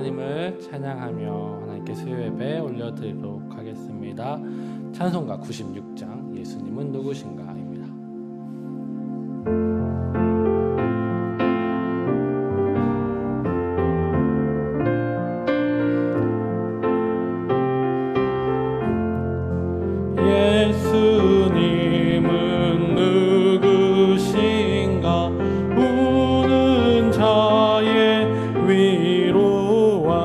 하나님을 찬양하며 하나님께 수요예배 올려드리도록 하겠습니다. 찬송가 96장 예수님은 누구신가입니다. 예수님은 누구신가 우는 자의 위로와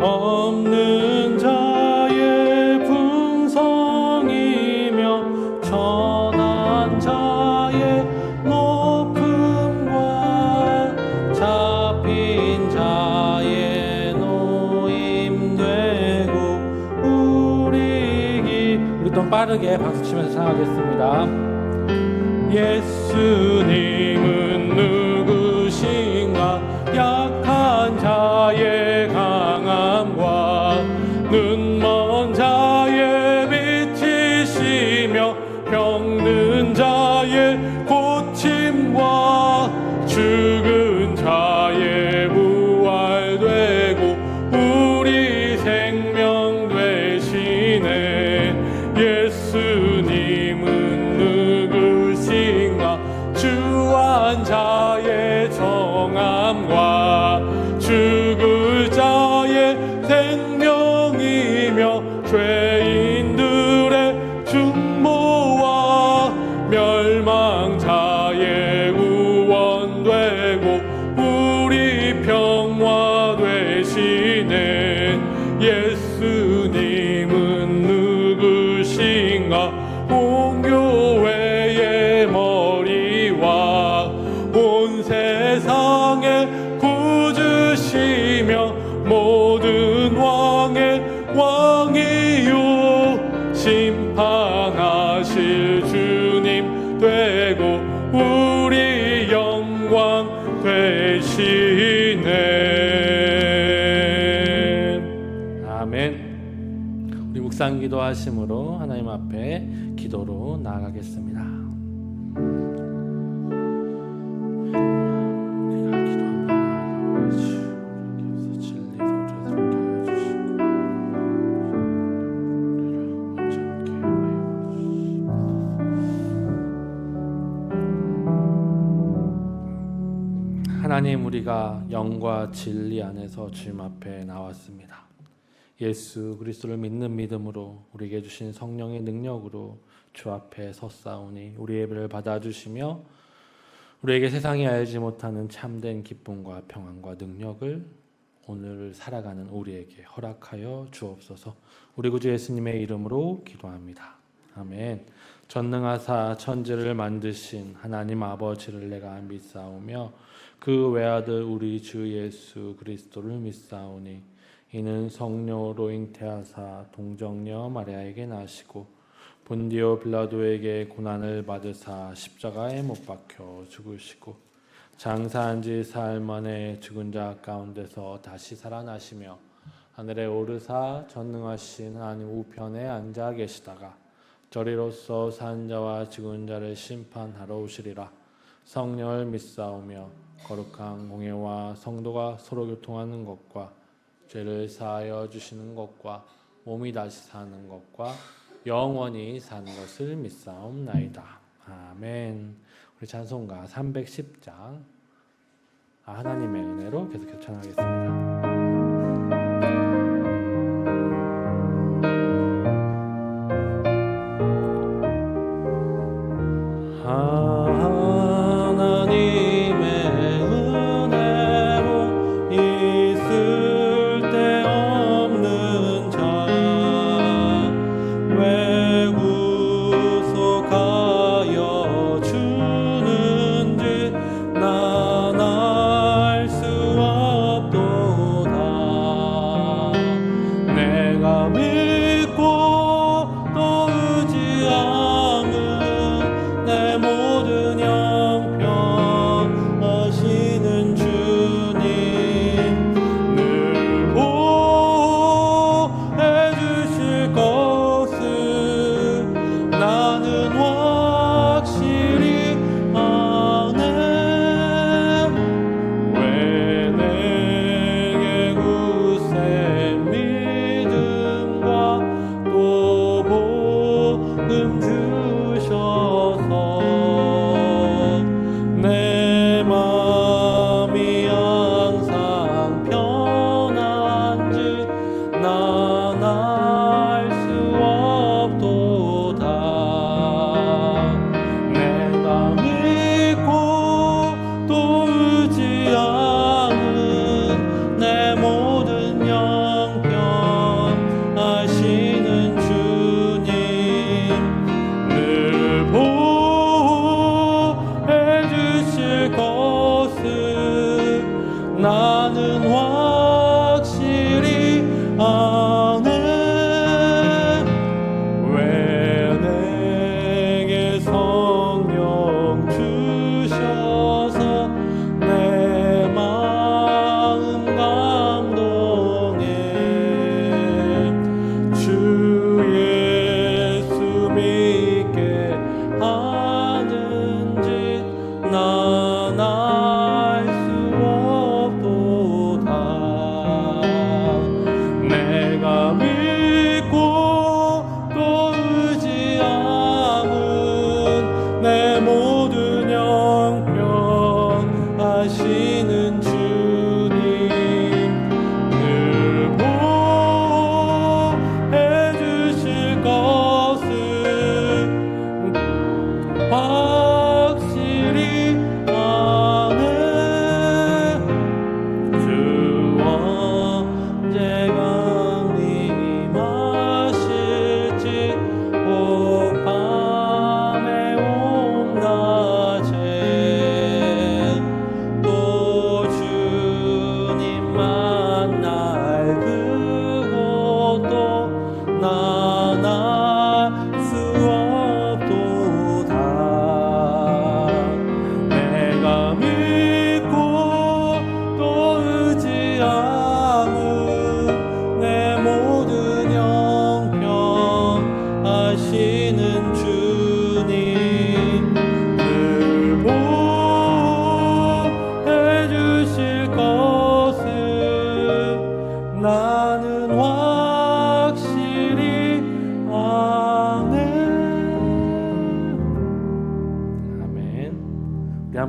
없는 자의 풍성이며 천한 자의 높음과 잡힌 자의 노임되고 우리 또 빠르게 박수치면서 찬양하겠습니다. 예수님은 누구신가 약한 자의 강함과 눈먼 자의 빛이시며 병든 자의 고침과 죽은 자의 부활되고 우리 생명 되시네. 예수님은 누구신가 주한 자의 정함과 죽을 자의 생명이며 죄인들의 중보와 멸망 자의 구원되고 우리 평화 되시네. 예수님은 누구신가 온 교회의 머리와 온 세상의 구주시며 모든 왕의 왕이요 심판하실 주님 되고 우리 영광 되시네. 아멘. 우리 묵상 기도하심으로 하나님 앞에 기도로 나아가겠습니다. 하나님, 우리가 영과 진리 안에서 주님 앞에 나왔습니다. 예수 그리스도를 믿는 믿음으로 우리에게 주신 성령의 능력으로 주 앞에 섰사오니 우리 예배를 받아주시며 우리에게 세상이 알지 못하는 참된 기쁨과 평안과 능력을 오늘 살아가는 우리에게 허락하여 주옵소서. 우리 구주 예수님의 이름으로 기도합니다. 아멘. 전능하사 천지를 만드신 하나님 아버지를 내가 믿사오며 그 외아들 우리 주 예수 그리스도를 믿사오니 이는 성령으로 잉태하사 동정녀 마리아에게 나시고 본디오 빌라도에게 고난을 받으사 십자가에 못 박혀 죽으시고 장사한 지 사흘 만에 죽은 자 가운데서 다시 살아나시며 하늘에 오르사 전능하신 하나님 우편에 앉아 계시다가 저리로서 산 자와 죽은 자를 심판하러 오시리라. 성령을 믿사오며 거룩한 공예와 성도가 서로 교통하는 것과 죄를 사하여 주시는 것과 몸이 다시 사는 것과 영원히 사는 것을 믿사옵나이다. 아멘. 우리 찬송가 310장 하나님의 은혜로 계속해서 찬양하겠습니다.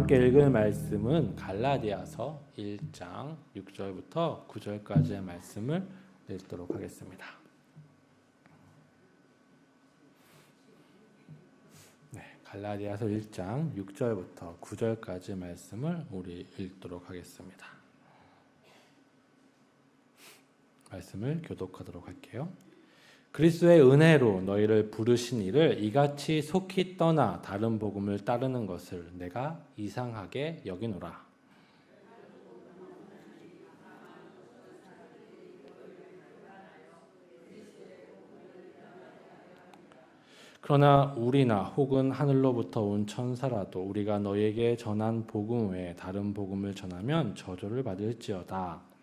함께 읽을 말씀은 갈라디아서 1장 6절부터 9절까지의 말씀을 읽도록 하겠습니다. 네, 갈라디아서 1장 6절부터 9절까지 말씀을 우리 읽도록 하겠습니다. 말씀을 교독하도록 할게요. 그리스도의 은혜로 너희를 부르신 이를 이같이 속히 떠나 다른 복음을 따르는 것을 내가 이상하게 여기노라. 그러나 우리나 혹은 하늘로부터 온 천사라도 우리가 너희에게 전한 복음 외에 다른 복음을 전하면 저주를 받을지어다.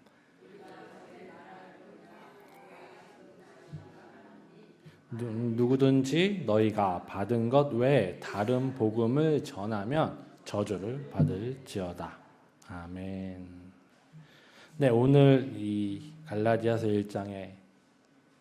누구든지 너희가 받은 것 외에 다른 복음을 전하면 저주를 받을지어다. 아멘. 네, 오늘 이 갈라디아서 1장에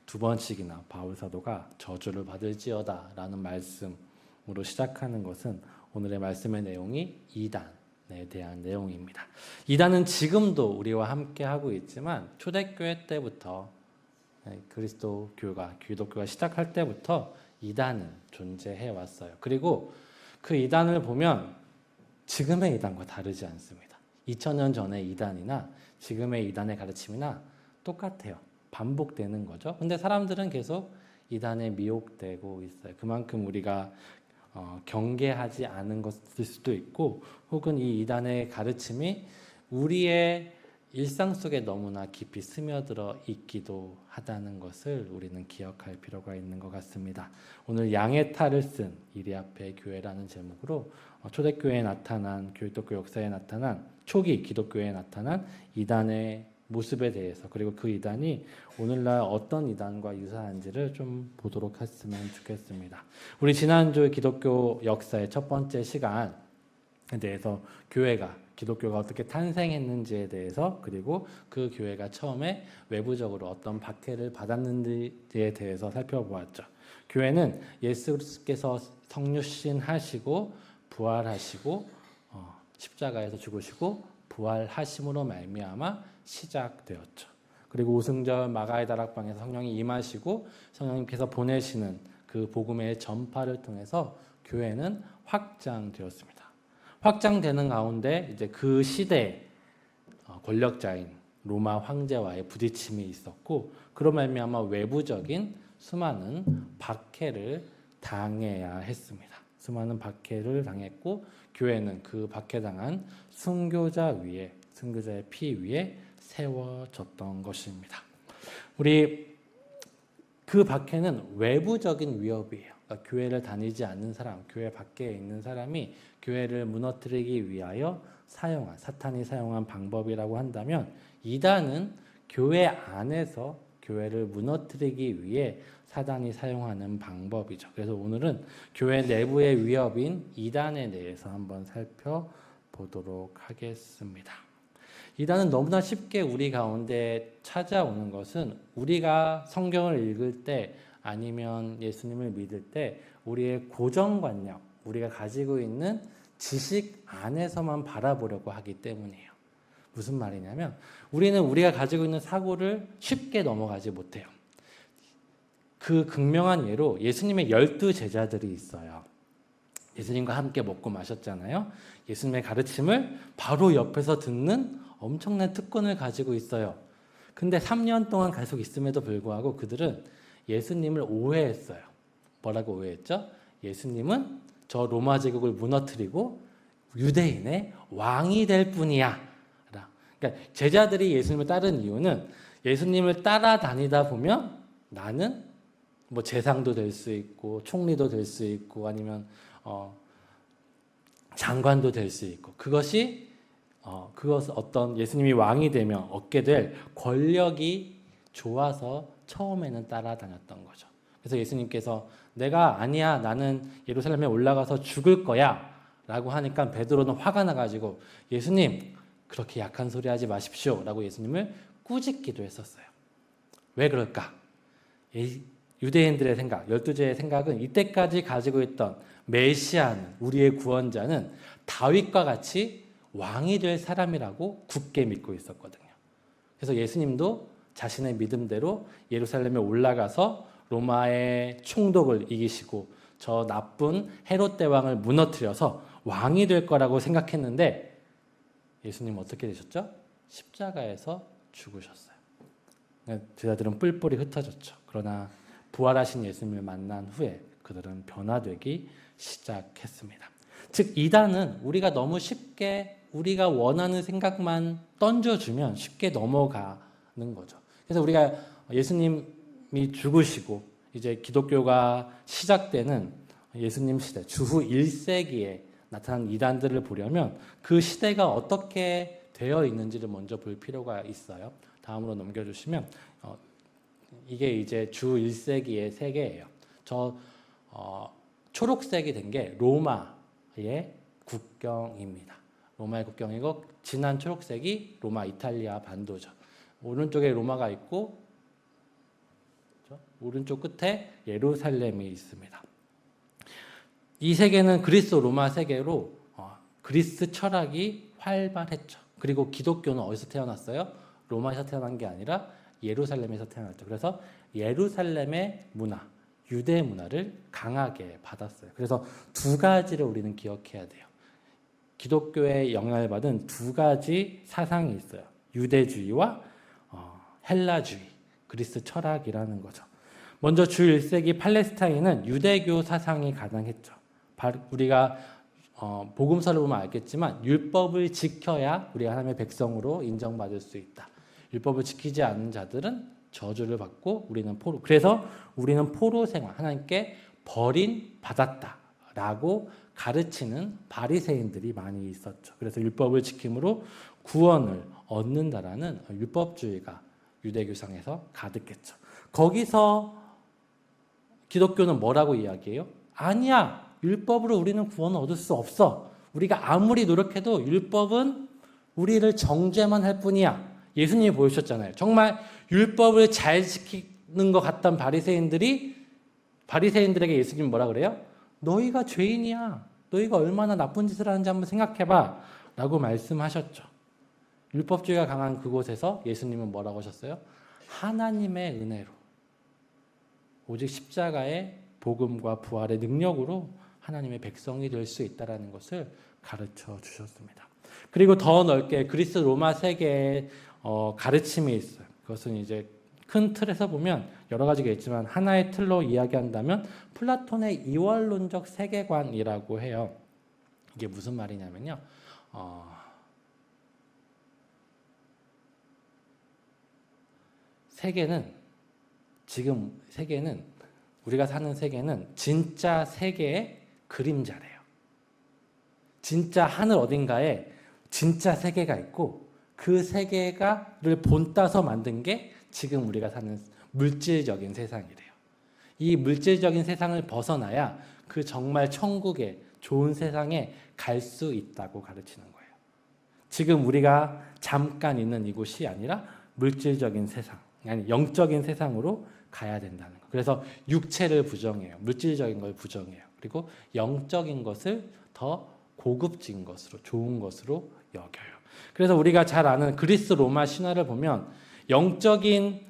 두 번씩이나 바울 사도가 저주를 받을지어다 라는 말씀으로 시작하는 것은 오늘의 말씀의 내용이 이단에 대한 내용입니다. 이단은 지금도 우리와 함께 하고 있지만 초대교회 때부터 그리스도 교회가 기독교가 시작할 때부터 이단은 존재해 왔어요. 그리고 그 이단을 보면 지금의 이단과 다르지 않습니다. 2000년 전의 이단이나 지금의 이단의 가르침이나 똑같아요. 반복되는 거죠. 근데 사람들은 계속 이단에 미혹되고 있어요. 그만큼 우리가 경계하지 않은 것일 수도 있고 혹은 이 이단의 가르침이 우리의 일상 속에 너무나 깊이 스며들어 있기도 하다는 것을 우리는 기억할 필요가 있는 것 같습니다. 오늘 양의 탈을 쓴 이리아페 교회라는 제목으로 초대교회에 나타난 기독교 역사에 나타난 초기 기독교에 나타난 이단의 모습에 대해서 그리고 그 이단이 오늘날 어떤 이단과 유사한지를 좀 보도록 했으면 좋겠습니다. 우리 지난주 기독교 역사의 첫 번째 시간에 대해서 기독교가 어떻게 탄생했는지에 대해서 그리고 그 교회가 처음에 외부적으로 어떤 박해를 받았는지에 대해서 살펴보았죠. 교회는 예수 그리스도께서 성육신하시고 부활하시고 십자가에서 죽으시고 부활하심으로 말미암아 시작되었죠. 그리고 오승절 마가의 다락방에서 성령이 임하시고 성령님께서 보내시는 그 복음의 전파를 통해서 교회는 확장되었습니다. 확장되는 가운데 이제 그 시대 권력자인 로마 황제와의 부딪힘이 있었고 그로 말미암아 외부적인 수많은 박해를 당해야 했습니다. 수많은 박해를 당했고 교회는 그 박해당한 순교자의 피 위에 세워졌던 것입니다. 우리 그 박해는 외부적인 위협이에요. 그러니까 교회를 다니지 않는 사람, 교회 밖에 있는 사람이 교회를 무너뜨리기 위하여 사탄이 사용한 방법이라고 한다면 이단은 교회 안에서 교회를 무너뜨리기 위해 사단이 사용하는 방법이죠. 그래서 오늘은 교회 내부의 위협인 이단에 대해서 한번 살펴보도록 하겠습니다. 이단은 너무나 쉽게 우리 가운데 찾아오는 것은 우리가 성경을 읽을 때 아니면 예수님을 믿을 때 우리의 고정관념, 우리가 가지고 있는 지식 안에서만 바라보려고 하기 때문이에요. 무슨 말이냐면 우리는 우리가 가지고 있는 사고를 쉽게 넘어가지 못해요. 그 극명한 예로 예수님의 12제자들이 있어요. 예수님과 함께 먹고 마셨잖아요. 예수님의 가르침을 바로 옆에서 듣는 엄청난 특권을 가지고 있어요. 근데 3년 동안 계속 있음에도 불구하고 그들은 예수님을 오해했어요. 뭐라고 오해했죠? 예수님은 저 로마 제국을 무너뜨리고 유대인의 왕이 될 뿐이야. 그러니까 제자들이 예수님을 따른 이유는 예수님을 따라다니다 보면 나는 뭐 재상도 될 수 있고 총리도 될 수 있고 아니면 장관도 될 수 있고 그것은 어떤 예수님이 왕이 되면 얻게 될 권력이 좋아서 처음에는 따라다녔던 거죠. 그래서 예수님께서 내가 아니야 나는 예루살렘에 올라가서 죽을 거야 라고 하니까 베드로는 화가 나가지고 예수님 그렇게 약한 소리 하지 마십시오 라고 예수님을 꾸짖기도 했었어요. 왜 그럴까? 유대인들의 생각, 12제의 생각은 이때까지 가지고 있던 메시아는, 우리의 구원자는 다윗과 같이 왕이 될 사람이라고 굳게 믿고 있었거든요. 그래서 예수님도 자신의 믿음대로 예루살렘에 올라가서 로마의 총독을 이기시고 저 나쁜 헤롯 대왕을 무너뜨려서 왕이 될 거라고 생각했는데 예수님 어떻게 되셨죠? 십자가에서 죽으셨어요. 제자들은 뿔뿔이 흩어졌죠. 그러나 부활하신 예수님을 만난 후에 그들은 변화되기 시작했습니다. 즉 이단은 우리가 너무 쉽게 우리가 원하는 생각만 던져주면 쉽게 넘어가는 거죠. 그래서 우리가 예수님이 죽으시고 이제 기독교가 시작되는 예수님 시대 주후 1세기에 나타난 이단들을 보려면 그 시대가 어떻게 되어 있는지를 먼저 볼 필요가 있어요. 다음으로 넘겨주시면 이게 이제 주 1세기의 세계예요. 초록색이 된 게 로마의 국경입니다. 로마의 국경이고 진한 초록색이 로마 이탈리아 반도죠. 오른쪽에 로마가 있고 오른쪽 끝에 예루살렘이 있습니다. 이 세계는 그리스 로마 세계로 그리스 철학이 활발했죠. 그리고 기독교는 어디서 태어났어요? 로마에서 태어난 게 아니라 예루살렘에서 태어났죠. 그래서 예루살렘의 문화, 유대 문화를 강하게 받았어요. 그래서 두 가지를 우리는 기억해야 돼요. 기독교의 영향을 받은 두 가지 사상이 있어요. 유대주의와 헬라주의, 그리스 철학이라는 거죠. 먼저 주 1세기 팔레스타인은 유대교 사상이 가능했죠. 우리가 복음서를 보면 알겠지만 율법을 지켜야 우리가 하나님의 백성으로 인정받을 수 있다. 율법을 지키지 않는 자들은 저주를 받고 우리는 포로. 그래서 우리는 포로 생활, 하나님께 버림 받았다라고 가르치는 바리새인들이 많이 있었죠. 그래서 율법을 지킴으로 구원을 얻는다라는 율법주의가 유대교상에서 가득했죠. 거기서 기독교는 뭐라고 이야기해요? 아니야. 율법으로 우리는 구원을 얻을 수 없어. 우리가 아무리 노력해도 율법은 우리를 정죄만 할 뿐이야. 예수님이 보여주셨잖아요. 정말 율법을 잘 지키는 것 같던 바리새인들에게 예수님이 뭐라 그래요? 너희가 죄인이야. 너희가 얼마나 나쁜 짓을 하는지 한번 생각해봐. 라고 말씀하셨죠. 율법주의가 강한 그곳에서 예수님은 뭐라고 하셨어요? 하나님의 은혜로 오직 십자가의 복음과 부활의 능력으로 하나님의 백성이 될 수 있다는 것을 가르쳐 주셨습니다. 그리고 더 넓게 그리스 로마 세계의 가르침이 있어요. 그것은 이제 큰 틀에서 보면 여러 가지가 있지만 하나의 틀로 이야기한다면 플라톤의 이원론적 세계관이라고 해요. 이게 무슨 말이냐면요. 우리가 사는 세계는 진짜 세계의 그림자래요. 진짜 하늘 어딘가에 진짜 세계가 있고 그 세계를 본따서 만든 게 지금 우리가 사는 물질적인 세상이래요. 이 물질적인 세상을 벗어나야 그 정말 천국의 좋은 세상에 갈 수 있다고 가르치는 거예요. 지금 우리가 잠깐 있는 이곳이 아니라 물질적인 세상, 아니 영적인 세상으로 가야 된다는 거. 그래서 육체를 부정해요. 물질적인 걸 부정해요. 그리고 영적인 것을 더 고급진 것으로, 좋은 것으로 여겨요. 그래서 우리가 잘 아는 그리스 로마 신화를 보면 영적인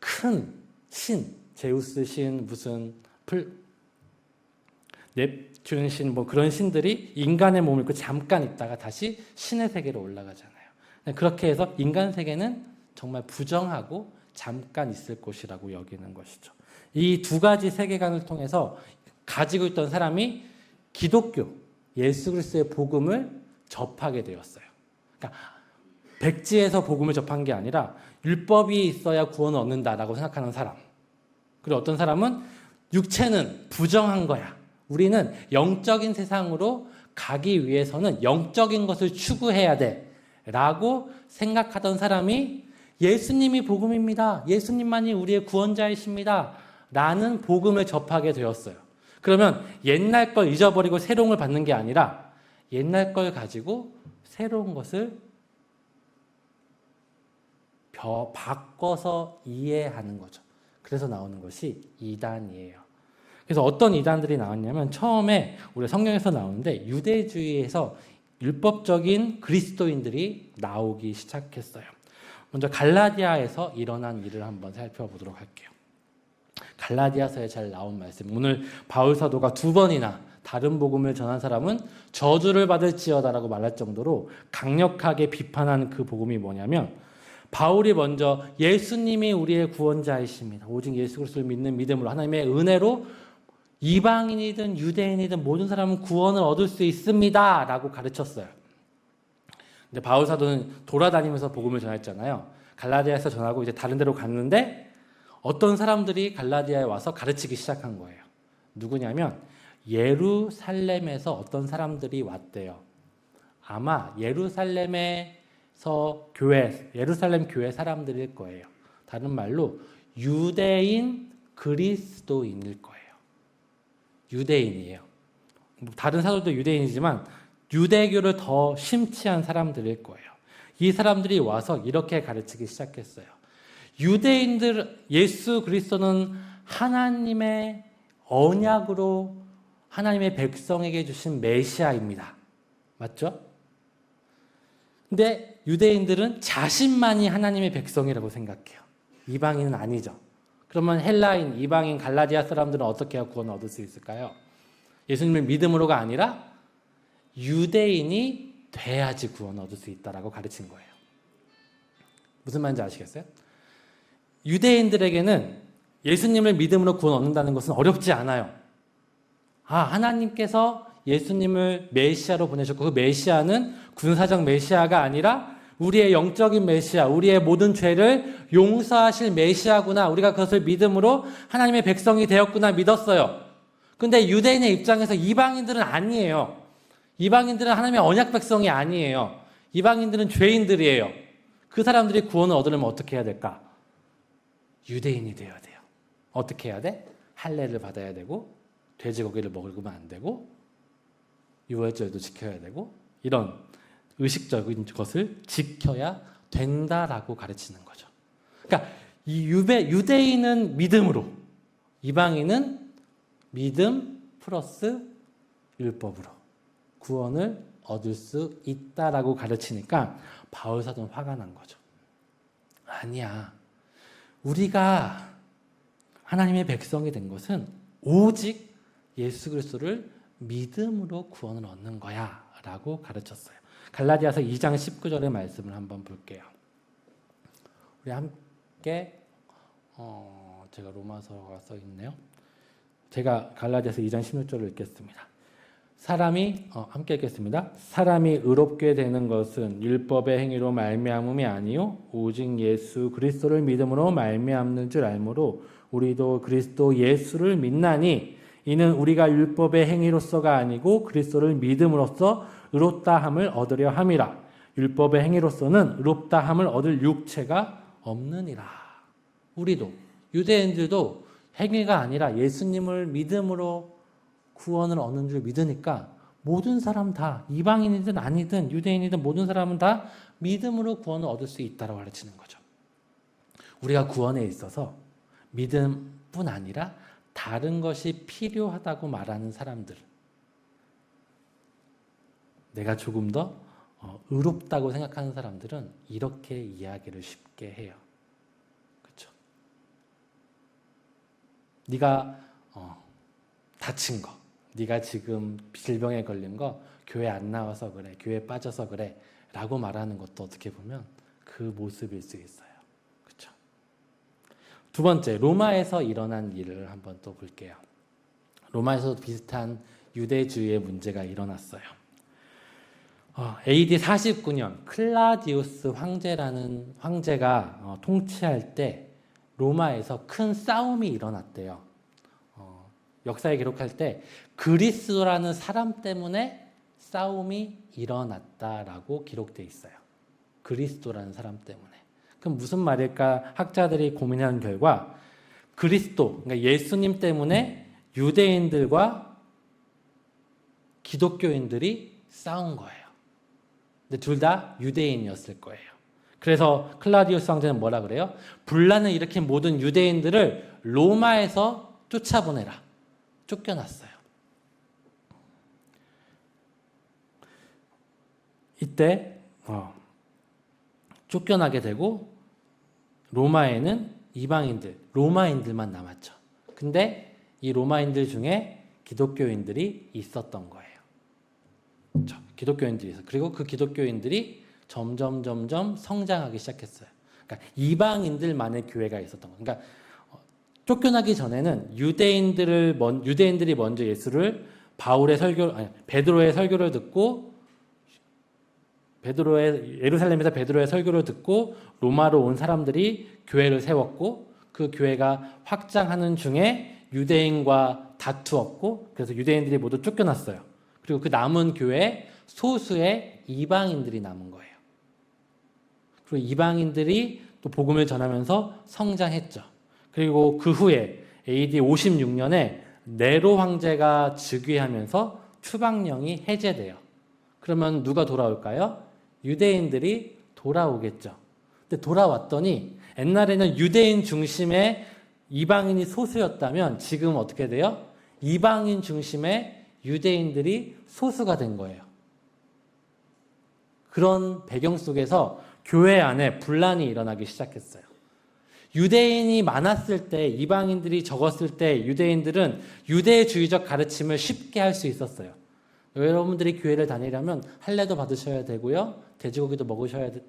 큰 신, 제우스 신, 무슨 넵튠 신, 뭐 그런 신들이 인간의 몸을 입고 잠깐 있다가 다시 신의 세계로 올라가잖아요. 그렇게 해서 인간 세계는 정말 부정하고 잠깐 있을 곳이라고 여기는 것이죠. 이 두 가지 세계관을 통해서 가지고 있던 사람이 기독교, 예수 그리스도의 복음을 접하게 되었어요. 그러니까 백지에서 복음을 접한 게 아니라 율법이 있어야 구원을 얻는다라고 생각하는 사람. 그리고 어떤 사람은 육체는 부정한 거야. 우리는 영적인 세상으로 가기 위해서는 영적인 것을 추구해야 돼. 라고 생각하던 사람이 예수님이 복음입니다. 예수님만이 우리의 구원자이십니다. 라는 복음을 접하게 되었어요. 그러면 옛날 걸 잊어버리고 새로운 걸 받는 게 아니라 옛날 걸 가지고 새로운 것을 바꿔서 이해하는 거죠. 그래서 나오는 것이 이단이에요. 그래서 어떤 이단들이 나왔냐면 처음에 우리 성경에서 나오는데 유대주의에서 율법적인 그리스도인들이 나오기 시작했어요. 먼저 갈라디아에서 일어난 일을 한번 살펴보도록 할게요. 갈라디아서에 잘 나온 말씀. 오늘 바울 사도가 2번이나 다른 복음을 전한 사람은 저주를 받을지어다라고 말할 정도로 강력하게 비판한 그 복음이 뭐냐면 바울이 먼저 예수님이 우리의 구원자이십니다. 오직 예수 그리스도를 믿는 믿음으로 하나님의 은혜로 이방인이든 유대인이든 모든 사람은 구원을 얻을 수 있습니다. 라고 가르쳤어요. 근데 바울 사도는 돌아다니면서 복음을 전했잖아요. 갈라디아에서 전하고 이제 다른 데로 갔는데 어떤 사람들이 갈라디아에 와서 가르치기 시작한 거예요. 누구냐면 예루살렘에서 어떤 사람들이 왔대요. 아마 예루살렘 교회 사람들일 거예요. 다른 말로 유대인 그리스도인일 거예요. 유대인이에요. 다른 사도도 유대인이지만 유대교를 더 심취한 사람들일 거예요. 이 사람들이 와서 이렇게 가르치기 시작했어요. 유대인들, 예수 그리스도는 하나님의 언약으로 하나님의 백성에게 주신 메시아입니다. 맞죠? 근데 유대인들은 자신만이 하나님의 백성이라고 생각해요. 이방인은 아니죠. 그러면 헬라인, 이방인, 갈라디아 사람들은 어떻게 해야 구원을 얻을 수 있을까요? 예수님을 믿음으로가 아니라 유대인이 돼야지 구원을 얻을 수 있다라고 가르친 거예요. 무슨 말인지 아시겠어요? 유대인들에게는 예수님을 믿음으로 구원 얻는다는 것은 어렵지 않아요. 하나님께서 예수님을 메시아로 보내셨고 그 메시아는 군사적 메시아가 아니라 우리의 영적인 메시아, 우리의 모든 죄를 용서하실 메시아구나. 우리가 그것을 믿음으로 하나님의 백성이 되었구나 믿었어요. 근데 유대인의 입장에서 이방인들은 아니에요. 이방인들은 하나님의 언약 백성이 아니에요. 이방인들은 죄인들이에요. 그 사람들이 구원을 얻으려면 어떻게 해야 될까? 유대인이 되어야 돼요. 어떻게 해야 돼? 할례를 받아야 되고 돼지고기를 먹으면 안 되고 유월절도 지켜야 되고 이런 의식적인 것을 지켜야 된다라고 가르치는 거죠. 그러니까 이 유대인은 믿음으로, 이방인은 믿음 플러스 율법으로 구원을 얻을 수 있다라고 가르치니까 바울 사도는 화가 난 거죠. 아니야. 우리가 하나님의 백성이 된 것은 오직 예수 그리스도를 믿음으로 구원을 얻는 거야 라고 가르쳤어요. 갈라디아서 2장 19절의 말씀을 한번 볼게요. 우리 함께 제가 로마서가 써 있네요. 제가 갈라디아서 2장 16절을 읽겠습니다. 함께 읽겠습니다. 사람이 의롭게 되는 것은 율법의 행위로 말미암음이 아니요 오직 예수 그리스도를 믿음으로 말미암는 줄 알므로 우리도 그리스도 예수를 믿나니 이는 우리가 율법의 행위로서가 아니고 그리스도를 믿음으로써 의롭다함을 얻으려 함이라. 율법의 행위로서는 의롭다함을 얻을 육체가 없느니라. 우리도 유대인들도 행위가 아니라 예수님을 믿음으로 구원을 얻는 줄 믿으니까 모든 사람 다 이방인이든 아니든 유대인이든 모든 사람은 다 믿음으로 구원을 얻을 수 있다고 가르치는 거죠. 우리가 구원에 있어서 믿음뿐 아니라 다른 것이 필요하다고 말하는 사람들, 내가 조금 더 의롭다고 생각하는 사람들은 이렇게 이야기를 쉽게 해요. 그렇죠? 네가 다친 거, 네가 지금 질병에 걸린 거 교회 안 나와서 그래, 교회 빠져서 그래 라고 말하는 것도 어떻게 보면 그 모습일 수 있어요. 그렇죠? 두 번째, 로마에서 일어난 일을 한번 또 볼게요. 로마에서도 비슷한 유대주의의 문제가 일어났어요. AD 49년 클라디우스 황제라는 황제가 통치할 때 로마에서 큰 싸움이 일어났대요. 역사에 기록할 때 그리스도라는 사람 때문에 싸움이 일어났다라고 기록되어 있어요. 그리스도라는 사람 때문에. 그럼 무슨 말일까? 학자들이 고민한 결과 그리스도, 그러니까 예수님 때문에 유대인들과 기독교인들이 싸운 거예요. 근데 둘 다 유대인이었을 거예요. 그래서 클라우디우스 황제는 뭐라 그래요? 분란을 일으킨 모든 유대인들을 로마에서 쫓아보내라. 쫓겨났어요. 이때 쫓겨나게 되고 로마에는 이방인들, 로마인들만 남았죠. 근데 이 로마인들 중에 기독교인들이 있었던 거예요. 기독교인들이 있어. 그리고 그 기독교인들이 점점 성장하기 시작했어요. 그러니까 이방인들만의 교회가 있었던 거예요. 그러니까 쫓겨나기 전에는 유대인들이 먼저 예수를 베드로의 설교를 듣고 예루살렘에서 베드로의 설교를 듣고 로마로 온 사람들이 교회를 세웠고 그 교회가 확장하는 중에 유대인과 다투었고 그래서 유대인들이 모두 쫓겨났어요. 그리고 그 남은 교회에 소수의 이방인들이 남은 거예요. 그리고 이방인들이 또 복음을 전하면서 성장했죠. 그리고 그 후에 AD 56년에 네로 황제가 즉위하면서 추방령이 해제돼요. 그러면 누가 돌아올까요? 유대인들이 돌아오겠죠. 근데 돌아왔더니 옛날에는 유대인 중심의 이방인이 소수였다면 지금 어떻게 돼요? 이방인 중심의 유대인들이 소수가 된 거예요. 그런 배경 속에서 교회 안에 분란이 일어나기 시작했어요. 유대인이 많았을 때, 이방인들이 적었을 때 유대인들은 유대주의적 가르침을 쉽게 할 수 있었어요. 여러분들이 교회를 다니려면 할례도 받으셔야 되고요. 돼지고기도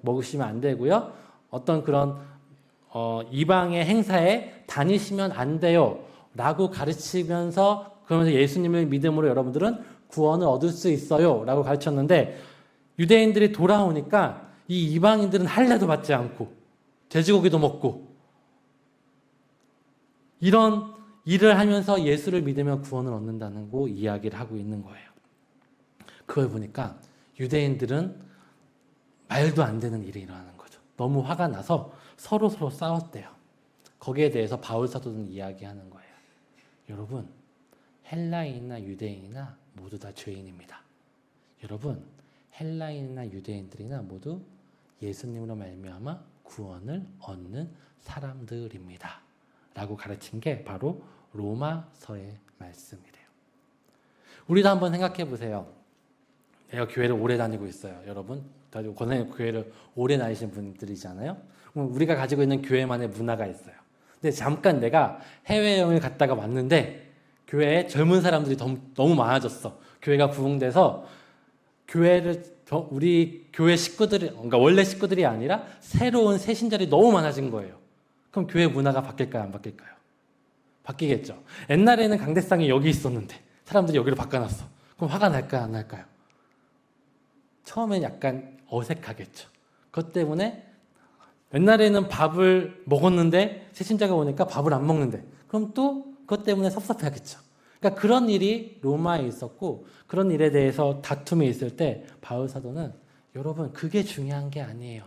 먹으시면 안 되고요. 어떤 그런 이방의 행사에 다니시면 안 돼요. 라고 가르치면서 그러면서 예수님을 믿음으로 여러분들은 구원을 얻을 수 있어요. 라고 가르쳤는데 유대인들이 돌아오니까 이 이방인들은 할례도 받지 않고 돼지고기도 먹고 이런 일을 하면서 예수를 믿으며 구원을 얻는다는 거 이야기를 하고 있는 거예요. 그걸 보니까 유대인들은 말도 안 되는 일이 일어나는 거죠. 너무 화가 나서 서로 싸웠대요. 거기에 대해서 바울 사도는 이야기하는 거예요. 여러분, 헬라인이나 유대인이나 모두 다 죄인입니다. 여러분, 헬라인이나 유대인들이나 모두 예수님으로 말미암아 구원을 얻는 사람들입니다. 라고 가르친 게 바로 로마서의 말씀이래요. 우리도 한번 생각해 보세요. 내가 교회를 오래 다니고 있어요. 여러분, 다들 권사님 교회를 오래 다니신 분들이잖아요. 우리가 가지고 있는 교회만의 문화가 있어요. 근데 잠깐 내가 해외여행을 갔다가 왔는데 교회에 젊은 사람들이 너무 많아졌어. 교회가 부흥돼서 우리 교회 식구들이, 그러니까 원래 식구들이 아니라 새로운 새신자들이 너무 많아진 거예요. 그럼 교회 문화가 바뀔까요? 안 바뀔까요? 바뀌겠죠. 옛날에는 강대상이 여기 있었는데 사람들이 여기로 바꿔놨어. 그럼 화가 날까요? 안 날까요? 처음엔 약간 어색하겠죠. 그것 때문에 옛날에는 밥을 먹었는데 새신자가 오니까 밥을 안 먹는데 그럼 또 그것 때문에 섭섭해하겠죠. 그러니까 그런 일이 로마에 있었고 그런 일에 대해서 다툼이 있을 때 바울 사도는 여러분 그게 중요한 게 아니에요.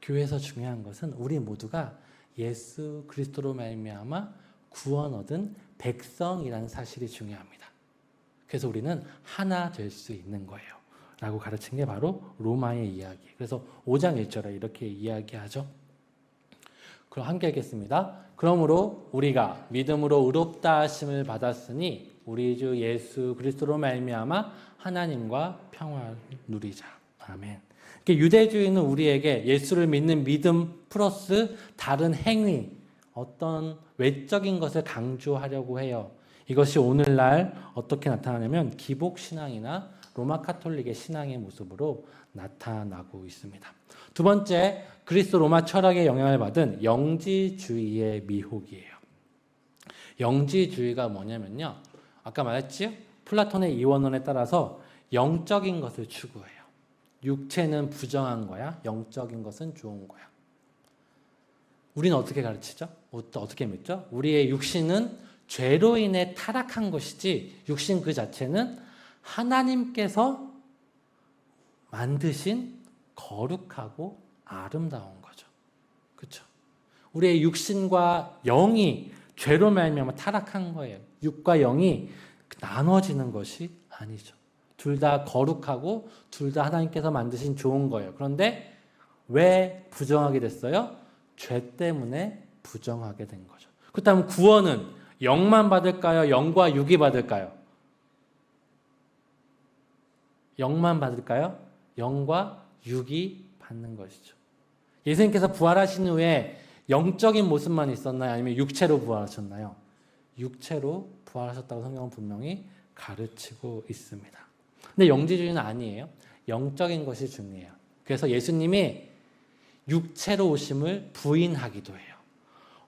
교회에서 중요한 것은 우리 모두가 예수 그리스도로 말미암아 구원 얻은 백성이라는 사실이 중요합니다. 그래서 우리는 하나 될 수 있는 거예요. 라고 가르친 게 바로 로마의 이야기. 그래서 5장 1절에 이렇게 이야기하죠. 그럼 함께 읽겠습니다. 그러므로 우리가 믿음으로 의롭다 하심을 받았으니 우리 주 예수 그리스도로 말미암아 하나님과 평화를 누리자. 아멘. 유대주의는 우리에게 예수를 믿는 믿음 플러스 다른 행위, 어떤 외적인 것을 강조하려고 해요. 이것이 오늘날 어떻게 나타나냐면 기복신앙이나 로마 카톨릭의 신앙의 모습으로 나타나고 있습니다. 두 번째, 그리스 로마 철학의 영향을 받은 영지주의의 미혹이에요. 영지주의가 뭐냐면요. 아까 말했지요? 플라톤의 이원론에 따라서 영적인 것을 추구해요. 육체는 부정한 거야. 영적인 것은 좋은 거야. 우리는 어떻게 가르치죠? 어떻게 믿죠? 우리의 육신은 죄로 인해 타락한 것이지 육신 그 자체는 하나님께서 만드신 거룩하고 아름다운 거죠. 그렇죠? 우리의 육신과 영이 죄로 말미암아 타락한 거예요. 육과 영이 나눠지는 것이 아니죠. 둘 다 거룩하고 둘 다 하나님께서 만드신 좋은 거예요. 그런데 왜 부정하게 됐어요? 죄 때문에 부정하게 된 거죠. 그렇다면 구원은 영만 받을까요? 영과 육이 받을까요? 영만 받을까요? 영과 육이 받는 것이죠. 예수님께서 부활하신 후에 영적인 모습만 있었나요? 아니면 육체로 부활하셨나요? 육체로 부활하셨다고 성경은 분명히 가르치고 있습니다. 근데 영지주의는 아니에요. 영적인 것이 중요해요. 그래서 예수님이 육체로 오심을 부인하기도 해요.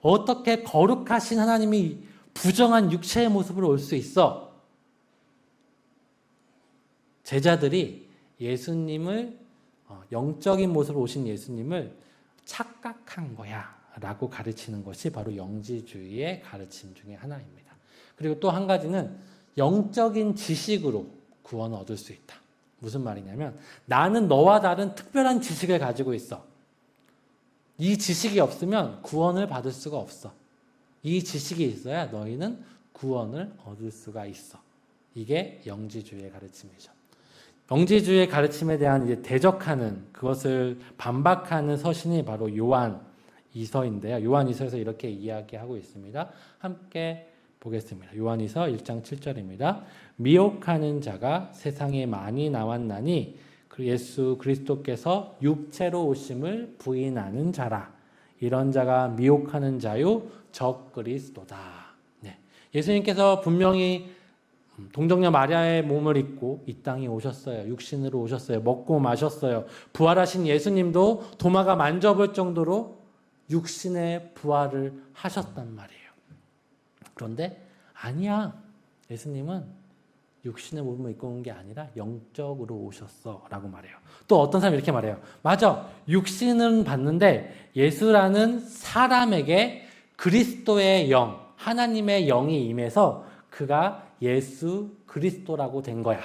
어떻게 거룩하신 하나님이 부정한 육체의 모습으로 올 수 있어? 제자들이 예수님을 영적인 모습으로 오신 예수님을 착각한 거야 라고 가르치는 것이 바로 영지주의의 가르침 중에 하나입니다. 그리고 또 한 가지는 영적인 지식으로 구원을 얻을 수 있다. 무슨 말이냐면 나는 너와 다른 특별한 지식을 가지고 있어. 이 지식이 없으면 구원을 받을 수가 없어. 이 지식이 있어야 너희는 구원을 얻을 수가 있어. 이게 영지주의의 가르침이죠. 영지주의의 가르침에 대한 이제 대적하는 그것을 반박하는 서신이 바로 요한 2서인데요. 요한 2서에서 이렇게 이야기하고 있습니다. 함께 보겠습니다. 요한 2서 1장 7절입니다. 미혹하는 자가 세상에 많이 나왔나니 예수 그리스도께서 육체로 오심을 부인하는 자라. 이런 자가 미혹하는 자요 적그리스도다. 네. 예수님께서 분명히 동정녀 마리아의 몸을 입고 이 땅에 오셨어요. 육신으로 오셨어요. 먹고 마셨어요. 부활하신 예수님도 도마가 만져볼 정도로 육신의 부활을 하셨단 말이에요. 그런데 아니야. 예수님은 육신의 몸을 입고 온 게 아니라 영적으로 오셨어 라고 말해요. 또 어떤 사람이 이렇게 말해요. 맞아. 육신은 봤는데 예수라는 사람에게 그리스도의 영, 하나님의 영이 임해서 그가 예수 그리스도라고 된 거야.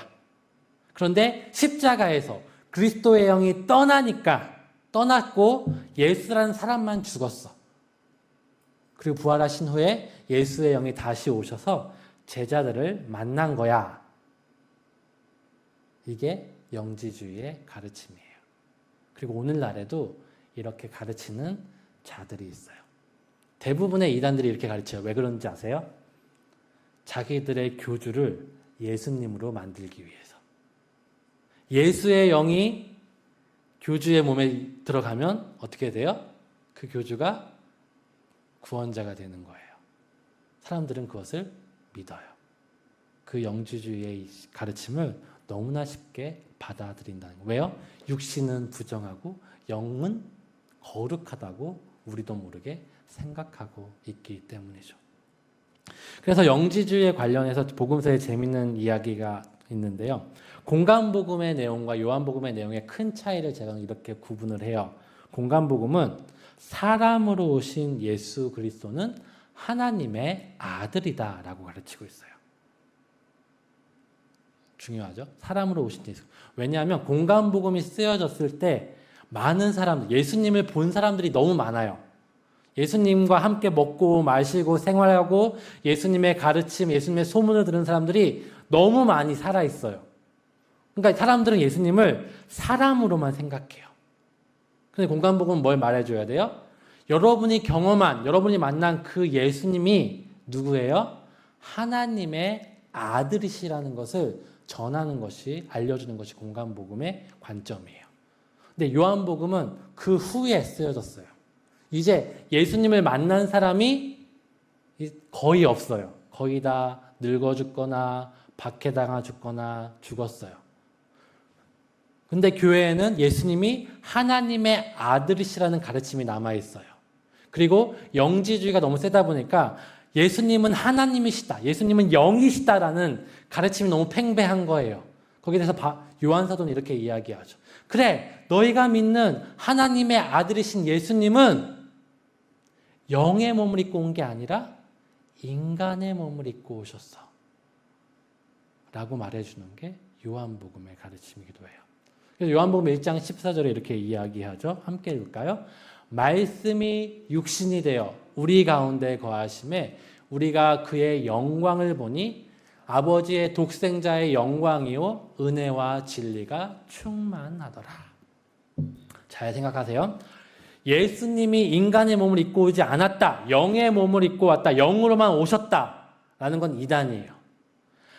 그런데 십자가에서 그리스도의 영이 떠났고 예수라는 사람만 죽었어. 그리고 부활하신 후에 예수의 영이 다시 오셔서 제자들을 만난 거야. 이게 영지주의의 가르침이에요. 그리고 오늘날에도 이렇게 가르치는 자들이 있어요. 대부분의 이단들이 이렇게 가르쳐요. 왜 그런지 아세요? 자기들의 교주를 예수님으로 만들기 위해서. 예수의 영이 교주의 몸에 들어가면 어떻게 돼요? 그 교주가 구원자가 되는 거예요. 사람들은 그것을 믿어요. 그 영지주의의 가르침을 너무나 쉽게 받아들인다는 거예요. 왜요? 육신은 부정하고 영은 거룩하다고 우리도 모르게 생각하고 있기 때문이죠. 그래서 영지주의에 관련해서 복음서에 재미있는 이야기가 있는데요. 공간복음의 내용과 요한복음의 내용의 큰 차이를 제가 이렇게 구분을 해요. 공간복음은 사람으로 오신 예수 그리스도는 하나님의 아들이다 라고 가르치고 있어요. 중요하죠? 사람으로 오신 예수. 왜냐하면 공간복음이 쓰여졌을 때 많은 사람들, 예수님을 본 사람들이 너무 많아요. 예수님과 함께 먹고 마시고 생활하고 예수님의 가르침, 예수님의 소문을 들은 사람들이 너무 많이 살아있어요. 그러니까 사람들은 예수님을 사람으로만 생각해요. 근데 공간복음은 뭘 말해줘야 돼요? 여러분이 경험한, 여러분이 만난 그 예수님이 누구예요? 하나님의 아들이시라는 것을 전하는 것이, 알려주는 것이 공간복음의 관점이에요. 근데 요한복음은 그 후에 쓰여졌어요. 이제 예수님을 만난 사람이 거의 없어요. 거의 다 늙어 죽거나 박해당하 죽거나 죽었어요. 근데 교회에는 예수님이 하나님의 아들이시라는 가르침이 남아있어요. 그리고 영지주의가 너무 세다 보니까 예수님은 하나님이시다, 예수님은 영이시다라는 가르침이 너무 팽배한 거예요. 거기에 대해서 요한사도는 이렇게 이야기하죠. 그래, 너희가 믿는 하나님의 아들이신 예수님은 영의 몸을 입고 온 게 아니라 인간의 몸을 입고 오셨어 라고 말해주는 게 요한복음의 가르침이기도 해요. 그래서 요한복음 1장 14절에 이렇게 이야기하죠. 함께 읽을까요? 말씀이 육신이 되어 우리 가운데 거하심에 우리가 그의 영광을 보니 아버지의 독생자의 영광이요 은혜와 진리가 충만하더라. 잘 생각하세요. 예수님이 인간의 몸을 입고 오지 않았다. 영의 몸을 입고 왔다. 영으로만 오셨다. 라는 건 이단이에요.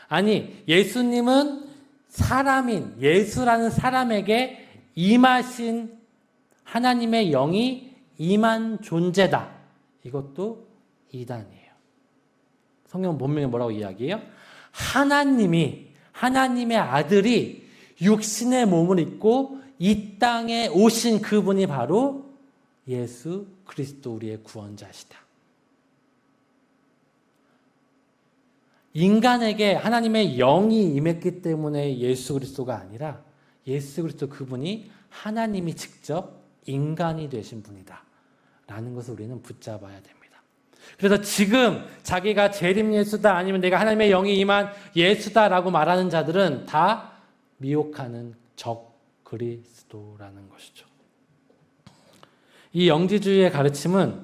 아니, 예수님은 사람인 예수라는 사람에게 임하신 하나님의 영이 임한 존재다. 이것도 이단이에요. 성경 본문에 뭐라고 이야기해요? 하나님의 아들이 육신의 몸을 입고 이 땅에 오신 그분이 바로 예수 그리스도 우리의 구원자시다. 인간에게 하나님의 영이 임했기 때문에 예수 그리스도가 아니라 예수 그리스도 그분이 하나님이 직접 인간이 되신 분이다. 라는 것을 우리는 붙잡아야 됩니다. 그래서 지금 자기가 재림 예수다 아니면 내가 하나님의 영이 임한 예수다라고 말하는 자들은 다 미혹하는 적 그리스도라는 것이죠. 이 영지주의의 가르침은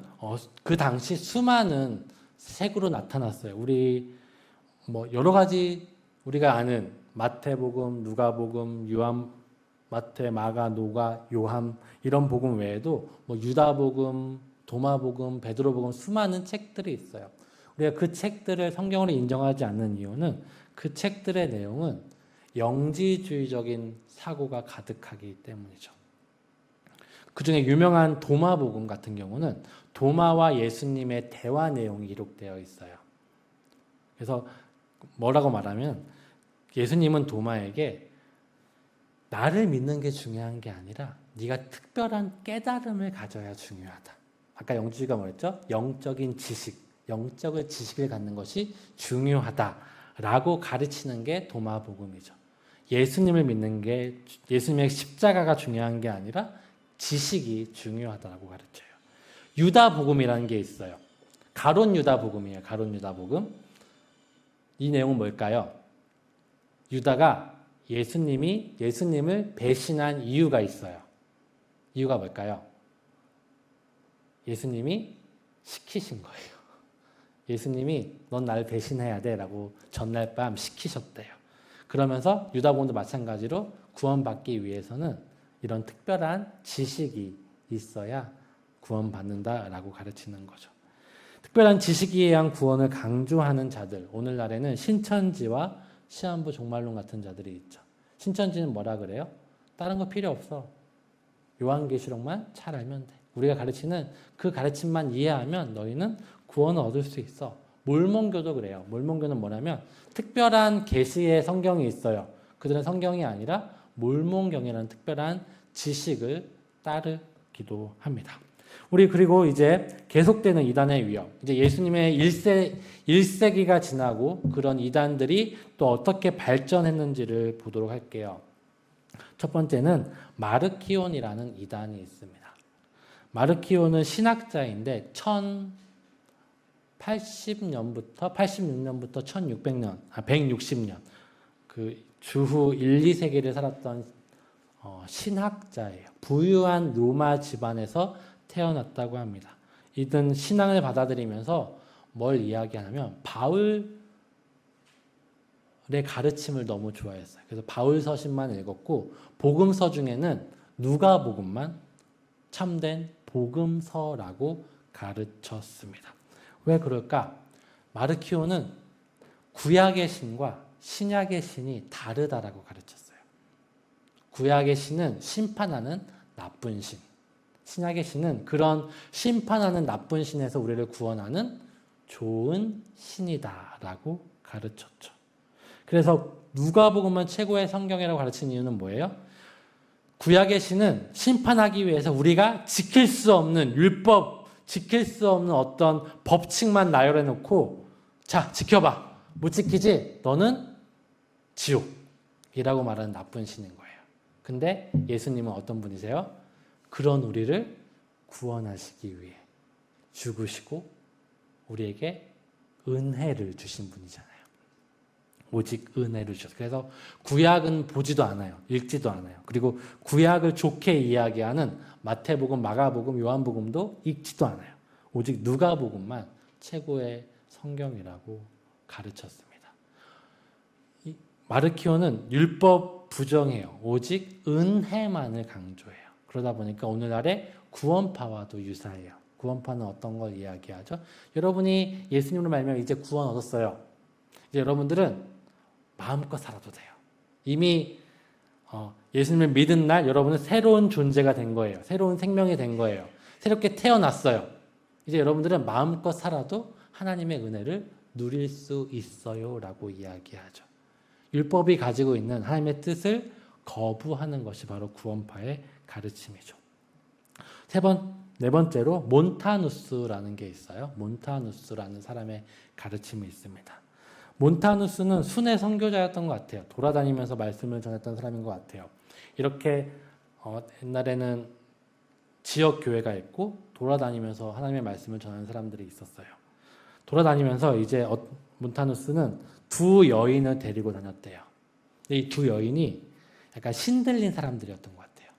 그 당시 수많은 색으로 나타났어요. 우리 여러 가지 우리가 아는 마태복음, 누가복음, 마태, 마가, 노가, 요한 이런 복음 외에도 유다복음, 도마복음, 베드로복음 수많은 책들이 있어요. 우리가 그 책들을 성경으로 인정하지 않는 이유는 그 책들의 내용은 영지주의적인 사고가 가득하기 때문이죠. 그 중에 유명한 도마복음 같은 경우는 도마와 예수님의 대화 내용이 기록되어 있어요. 그래서 뭐라고 말하면 예수님은 도마에게 나를 믿는 게 중요한 게 아니라 네가 특별한 깨달음을 가져야 중요하다. 아까 영주가 뭐랬죠? 영적인 지식을 갖는 것이 중요하다라고 가르치는 게 도마복음이죠. 예수님을 믿는 게 예수님의 십자가가 중요한 게 아니라 지식이 중요하다고 가르쳐요. 유다복음이라는 게 있어요. 가론 유다복음이에요. 가론 유다복음. 이 내용은 뭘까요? 유다가 예수님을 배신한 이유가 있어요. 이유가 뭘까요? 예수님이 시키신 거예요. 예수님이 넌 날 배신해야 돼 라고 전날 밤 시키셨대요. 그러면서 유다복음도 마찬가지로 구원받기 위해서는 이런 특별한 지식이 있어야 구원받는다라고 가르치는 거죠. 특별한 지식에 의한 구원을 강조하는 자들, 오늘날에는 신천지와 시한부 종말론 같은 자들이 있죠. 신천지는 뭐라 그래요? 다른 거 필요 없어. 요한계시록만 잘 알면 돼. 우리가 가르치는 그 가르침만 이해하면 너희는 구원을 얻을 수 있어. 몰몬교도 그래요. 몰몬교는 뭐냐면 특별한 계시의 성경이 있어요. 그들은 성경이 아니라 몰몬경이라는 특별한 지식을 따르기도 합니다. 우리 그리고 이제 계속되는 이단의 위협. 이제 예수님의 1세기가 지나고 그런 이단들이 또 어떻게 발전했는지를 보도록 할게요. 첫 번째는 마르키온이라는 이단이 있습니다. 마르키온은 신학자인데 1080년부터 86년부터 1600년, 160년 그 주후 1, 2세기를 살았던 신학자예요. 부유한 로마 집안에서 태어났다고 합니다. 이든 신앙을 받아들이면서 뭘 이야기하냐면 바울의 가르침을 너무 좋아했어요. 그래서 바울 서신만 읽었고 복음서 중에는 누가복음만 참된 복음서라고 가르쳤습니다. 왜 그럴까? 마르키오는 구약의 신과 신약의 신이 다르다라고 가르쳤어요. 구약의 신은 심판하는 나쁜 신, 신약의 신은 그런 심판하는 나쁜 신에서 우리를 구원하는 좋은 신이다라고 가르쳤죠. 그래서 누가복음은 최고의 성경이라고 가르치는 이유는 뭐예요? 구약의 신은 심판하기 위해서 우리가 지킬 수 없는 율법, 지킬 수 없는 어떤 법칙만 나열해 놓고 자, 지켜봐. 못 지키지? 너는 지옥이라고 말하는 나쁜 신인 거예요. 근데 예수님은 어떤 분이세요? 그런 우리를 구원하시기 위해 죽으시고 우리에게 은혜를 주신 분이잖아요. 오직 은혜를 주셨어요. 그래서 구약은 보지도 않아요. 읽지도 않아요. 그리고 구약을 좋게 이야기하는 마태복음, 마가복음, 요한복음도 읽지도 않아요. 오직 누가복음만 최고의 성경이라고 가르쳤습니다. 마르키오는 율법 부정해요. 오직 은혜만을 강조해요. 그러다 보니까 오늘날의 구원파와도 유사해요. 구원파는 어떤 걸 이야기하죠? 여러분이 예수님으로 말미암아 이제 구원 얻었어요. 이제 여러분들은 마음껏 살아도 돼요. 이미 예수님을 믿은 날 여러분은 새로운 존재가 된 거예요. 새로운 생명이 된 거예요. 새롭게 태어났어요. 이제 여러분들은 마음껏 살아도 하나님의 은혜를 누릴 수 있어요 라고 이야기하죠. 율법이 가지고 있는 하나님의 뜻을 거부하는 것이 바로 구원파의 가르침이죠. 네 번째로 몬타누스라는 게 있어요. 몬타누스라는 사람의 가르침이 있습니다. 몬타누스는 순회 선교자였던 것 같아요. 돌아다니면서 말씀을 전했던 사람인 것 같아요. 이렇게 옛날에는 지역 교회가 있고 돌아다니면서 하나님의 말씀을 전하는 사람들이 있었어요. 돌아다니면서 이제 몬타누스는 두 여인을 데리고 다녔대요. 이 두 여인이 약간 신들린 사람들이었던 것 같아요.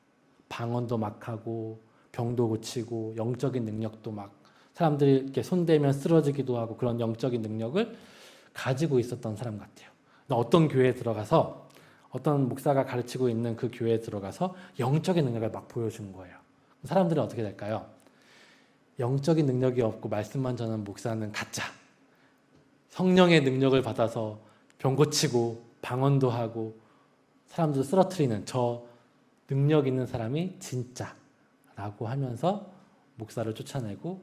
방언도 막 하고 병도 고치고 영적인 능력도 막 사람들이 이렇게 손대면 쓰러지기도 하고 그런 영적인 능력을 가지고 있었던 사람 같아요. 어떤 교회에 들어가서 어떤 목사가 가르치고 있는 그 교회에 들어가서 영적인 능력을 막 보여준 거예요. 사람들은 어떻게 될까요? 영적인 능력이 없고 말씀만 전하는 목사는 가짜. 성령의 능력을 받아서 병 고치고 방언도 하고 사람들 쓰러뜨리는 저 능력 있는 사람이 진짜라고 하면서 목사를 쫓아내고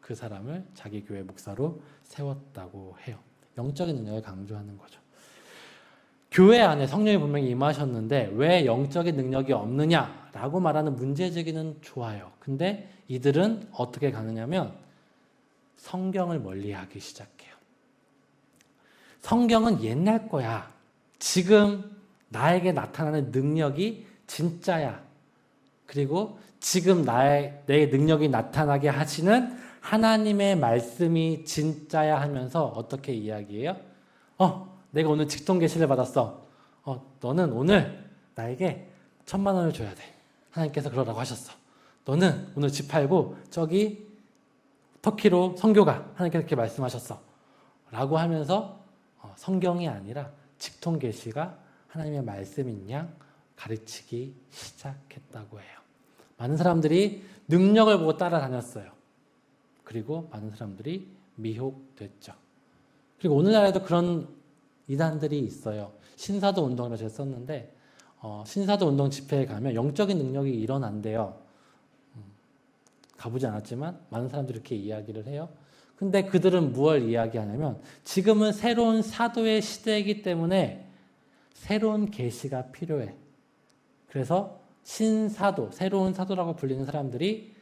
그 사람을 자기 교회 목사로 세웠다고 해요. 영적인 능력을 강조하는 거죠. 교회 안에 성령이 분명히 임하셨는데 왜 영적인 능력이 없느냐라고 말하는 문제제기는 좋아요. 근데 이들은 어떻게 가느냐면 성경을 멀리하기 시작해요. 성경은 옛날 거야. 지금 나에게 나타나는 능력이 진짜야. 그리고 지금 내 능력이 나타나게 하시는 하나님의 말씀이 진짜야 하면서 어떻게 이야기해요? 내가 오늘 직통 계시를 받았어. 너는 오늘 나에게 1,000만 원을 줘야 돼. 하나님께서 그러라고 하셨어. 너는 오늘 집 팔고 저기 터키로 선교가. 하나님께서 그렇게 말씀하셨어. 라고 하면서 성경이 아니라 직통 계시가 하나님의 말씀인 양 가르치기 시작했다고 해요. 많은 사람들이 능력을 보고 따라다녔어요. 그리고 많은 사람들이 미혹됐죠. 그리고 오늘날에도 그런 이단들이 있어요. 신사도 운동이라고 제가 썼는데 신사도 운동 집회에 가면 영적인 능력이 일어난대요. 가보지 않았지만 많은 사람들이 이렇게 이야기를 해요. 근데 그들은 무엇을 이야기하냐면 지금은 새로운 사도의 시대이기 때문에 새로운 계시가 필요해. 그래서 신사도, 새로운 사도라고 불리는 사람들이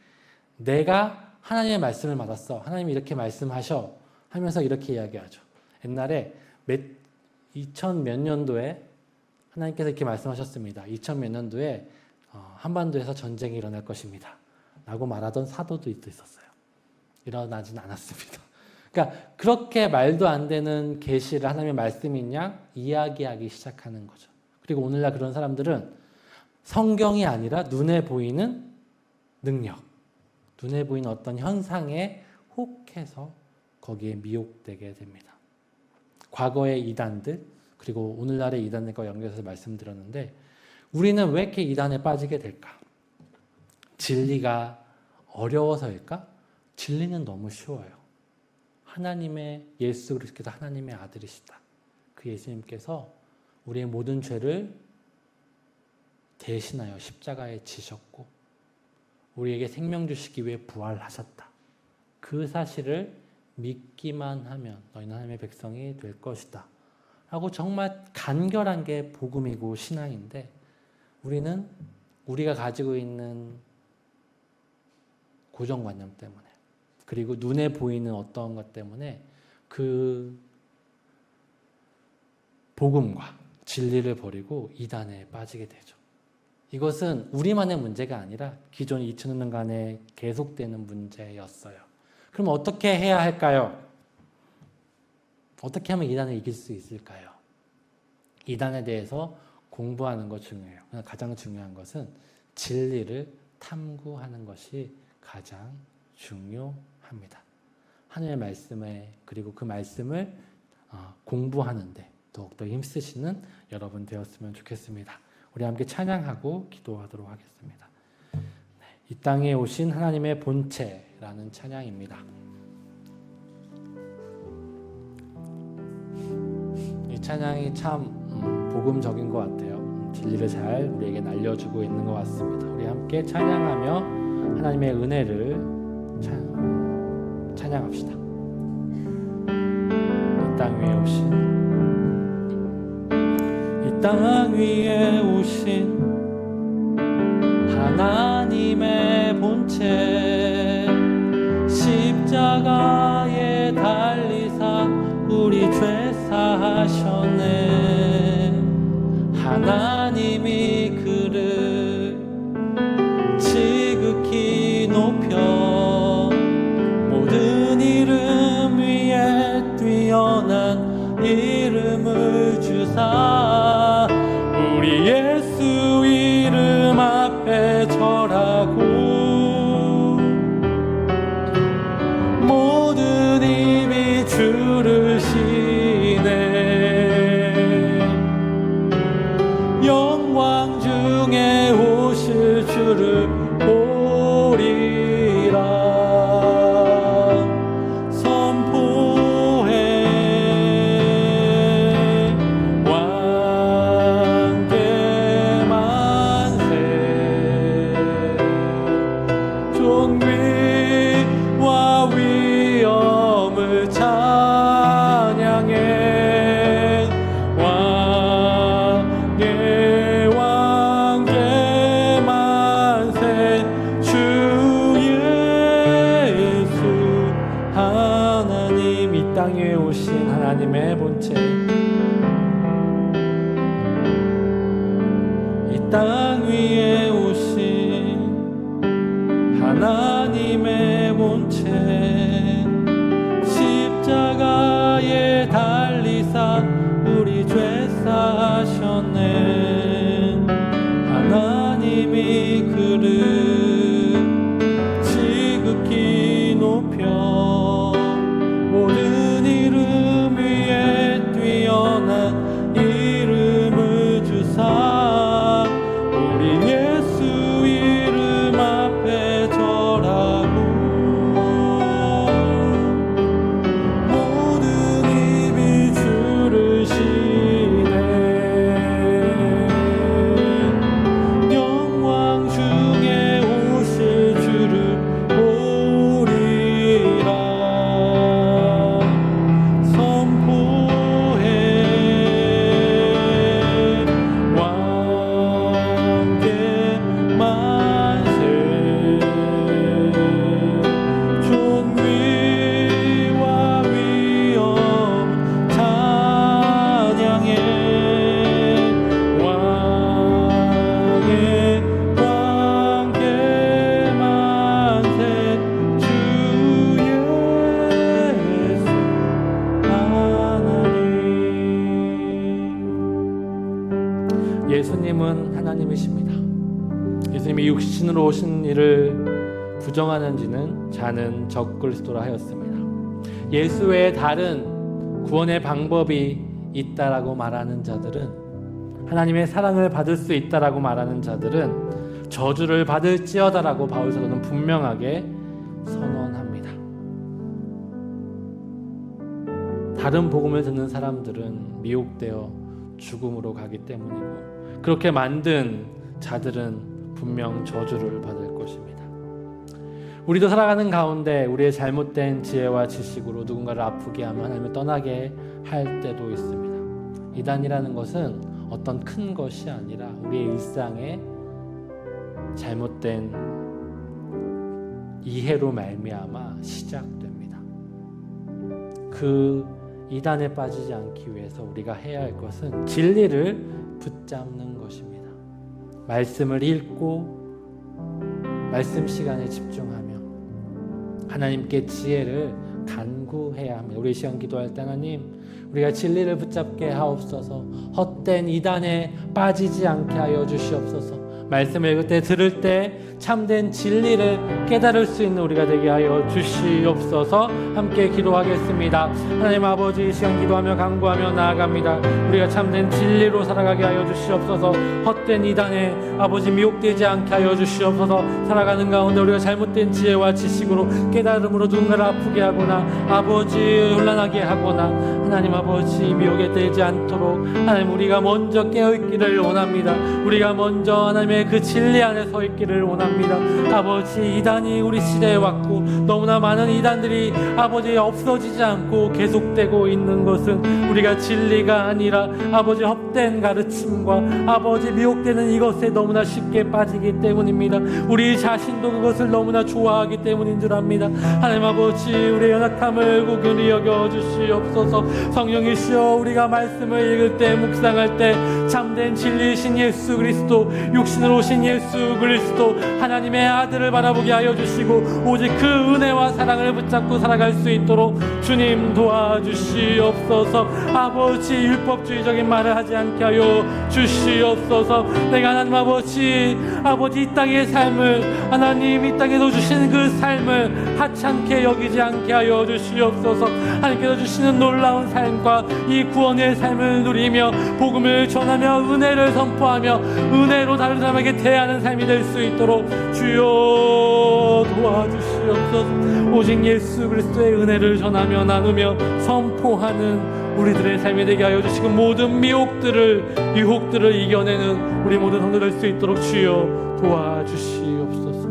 내가 하나님의 말씀을 받았어. 하나님이 이렇게 말씀하셔. 하면서 이렇게 이야기하죠. 옛날에 2000 몇 년도에 하나님께서 이렇게 말씀하셨습니다. 2000 몇 년도에 한반도에서 전쟁이 일어날 것입니다. 라고 말하던 사도도 있었어요. 일어나진 않았습니다. 그러니까 그렇게 말도 안 되는 계시를 하나님의 말씀인 양 이야기하기 시작하는 거죠. 그리고 오늘날 그런 사람들은 성경이 아니라 눈에 보이는 능력, 눈에 보이는 어떤 현상에 혹해서 거기에 미혹되게 됩니다. 과거의 이단들 그리고 오늘날의 이단들과 연결해서 말씀드렸는데 우리는 왜 이렇게 이단에 빠지게 될까? 진리가 어려워서일까? 진리는 너무 쉬워요. 하나님의 예수 그리스도께서 하나님의 아들이시다. 그 예수님께서 우리의 모든 죄를 대신하여 십자가에 지셨고 우리에게 생명 주시기 위해 부활하셨다. 그 사실을 믿기만 하면 너희는 하나님의 백성이 될 것이다. 하고 정말 간결한 게 복음이고 신앙인데 우리는 우리가 가지고 있는 고정관념 때문에 그리고 눈에 보이는 어떠한 것 때문에 그 복음과 진리를 버리고 이단에 빠지게 되죠. 이것은 우리만의 문제가 아니라 기존 2000년간에 계속되는 문제였어요. 그럼 어떻게 해야 할까요? 어떻게 하면 이단을 이길 수 있을까요? 이단에 대해서 공부하는 것 중요해요. 가장 중요한 것은 진리를 탐구하는 것이 가장 중요합니다. 하나님의 말씀에 그리고 그 말씀을 공부하는데 더욱더 힘쓰시는 여러분 되었으면 좋겠습니다. 우리 함께 찬양하고 기도하도록 하겠습니다. 이 땅에 오신 하나님의 본체라는 찬양입니다. 이 찬양이 참 복음적인 것 같아요. 진리를 잘 우리에게 알려주고 있는 것 같습니다. 우리 함께 찬양하며 하나님의 은혜를 찬양합시다. 이 땅 위에 오신 이 땅 위에 오신 하나님의 본체 십자가에 달리사 우리 죄 사하셨네. 하나님이 그를 지극히 높여 모든 이름 위에 뛰어난 이름을 주사 우리 예수 이름 앞에 절하고 모든 입이 주를 시네. 영광 중에 오실 주를 보리라 선포해. 왕께 만세 존귀와 위엄을 찬양해. 땅에 오신 하나님의 본체 이 땅 위에 오신 하나님의 본체 십자가에 달리사 우리 죄 사하셨네. 하나님이 그를 지극히 높여 모든 이름 위에 뛰어난 이름을 주사 우리 예수 이름 앞에 절하고 모든 입이 주를 시네. 영광 중에 오실 주를 보리라 예수님은 하나님이십니다. 예수님이 육신으로 오신 이를 부정하는지는 자는 적그리스도라 하였습니다. 예수 외에 다른 구원의 방법이 있다라고 말하는 자들은, 하나님의 사랑을 받을 수 있다라고 말하는 자들은 저주를 받을지어다라고 바울 사도는 분명하게 선언합니다. 다른 복음을 듣는 사람들은 미혹되어 죽음으로 가기 때문이고, 그렇게 만든 자들은 분명 저주를 받을 것입니다. 우리도 살아가는 가운데 우리의 잘못된 지혜와 지식으로 누군가를 아프게 하면 하나님을 떠나게 할 때도 있습니다. 이단이라는 것은 어떤 큰 것이 아니라 우리의 일상에 잘못된 이해로 말미암아 시작됩니다. 그 이단에 빠지지 않기 위해서 우리가 해야 할 것은 진리를 붙잡는 것입니다. 말씀을 읽고 말씀 시간에 집중하며 하나님께 지혜를 간구해야 합니다. 우리 시간 기도할 때 하나님, 우리가 진리를 붙잡게 하옵소서. 헛된 이단에 빠지지 않게 하여 주시옵소서. 말씀을 읽을 때 들을 때 참된 진리를 깨달을 수 있는 우리가 되게 하여 주시옵소서. 함께 기도하겠습니다. 하나님 아버지, 이 시간 기도하며 간구하며 나아갑니다. 우리가 참된 진리로 살아가게 하여 주시옵소서. 헛된 이단에 아버지 미혹되지 않게 하여 주시옵소서. 살아가는 가운데 우리가 잘못된 지혜와 지식으로 깨달음으로 누군가를 아프게 하거나 아버지 혼란하게 하거나 하나님 아버지 미혹에 되지 않도록 하나님 우리가 먼저 깨어있기를 원합니다. 우리가 먼저 하나님의 그 진리 안에 서 있기를 원합니다. 아버지, 이단이 우리 시대에 왔고 너무나 많은 이단들이 아버지 없어지지 않고 계속되고 있는 것은 우리가 진리가 아니라 아버지 헛된 가르침과 아버지 미혹되는 이것에 너무나 쉽게 빠지기 때문입니다. 우리 자신도 그것을 너무나 좋아하기 때문인 줄 압니다. 하나님 아버지, 우리의 연약함을 구견히 여겨주시옵소서. 성령이시여, 우리가 말씀을 읽을 때 묵상할 때 참된 진리이신 예수 그리스도, 육신으로 오신 예수 그리스도 하나님의 아들을 바라보게 하여 주시고 오직 그 은혜와 사랑을 붙잡고 살아갈 수 있도록 주님 도와주시옵소서. 아버지, 율법주의적인 말을 하지 않게 하여 주시옵소서. 내가 하나님 아버지 이 땅의 삶을 하나님 이 땅에서 주신 그 삶을 하찮게 여기지 않게 하여 주시옵소서. 하나님께서 주시는 놀라운 삶과 이 구원의 삶을 누리며 복음을 전하며 은혜를 선포하며 은혜로 다른 사람에게 대하는 삶이 될 수 있도록 주여 도와주시옵소서. 오직 예수 그리스도의 은혜를 전하며 나누며 선포하는 우리들의 삶이 되게 하여 주시고 모든 미혹들을 유혹들을 이겨내는 우리 모든 성도 될 수 있도록 주여 도와주시옵소서.